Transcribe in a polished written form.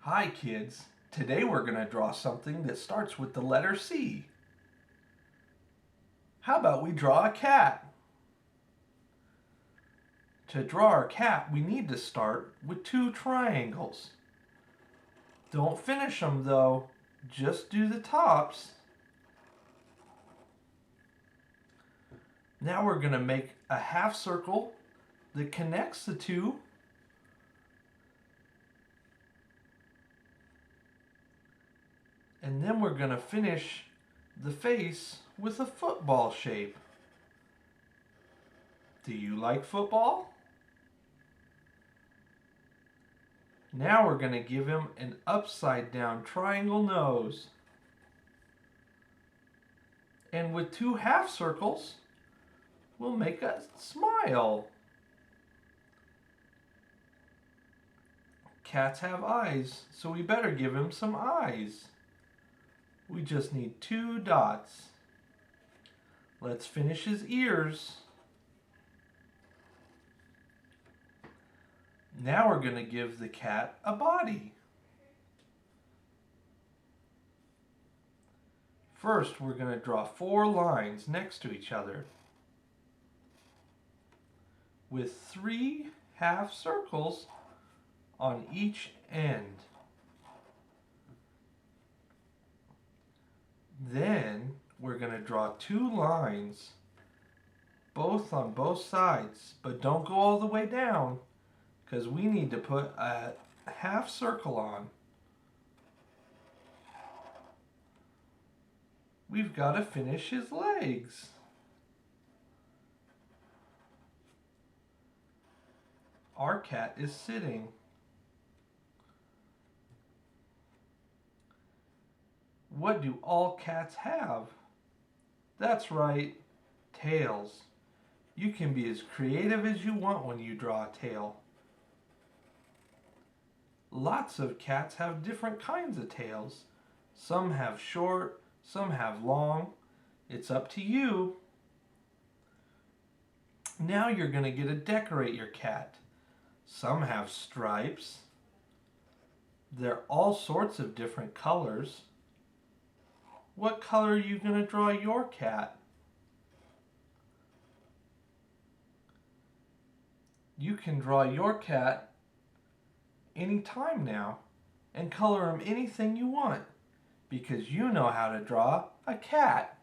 Hi kids, today we're going to draw something that starts with the letter C. How about we draw a cat? To draw our cat, we need to start with two triangles. Don't finish them though, just do the tops. Now we're going to make a half circle that connects the two. And then we're going to finish the face with a football shape. Do you like football? Now we're going to give him an upside down triangle nose. And with two half circles, we'll make a smile. Cats have eyes, so we better give him some eyes. We just need two dots. Let's finish his ears. Now we're going to give the cat a body. First, we're going to draw 4 lines next to each other with 3 half circles on each end. Then we're going to draw 2 lines, both on both sides, but don't go all the way down because we need to put a half circle on. We've got to finish his legs. Our cat is sitting. What do all cats have? That's right, tails. You can be as creative as you want when you draw a tail. Lots of cats have different kinds of tails. Some have short, some have long. It's up to you. Now you're going to get to decorate your cat. Some have stripes. They're all sorts of different colors. What color are you going to draw your cat? You can draw your cat anytime now and color him anything you want because you know how to draw a cat.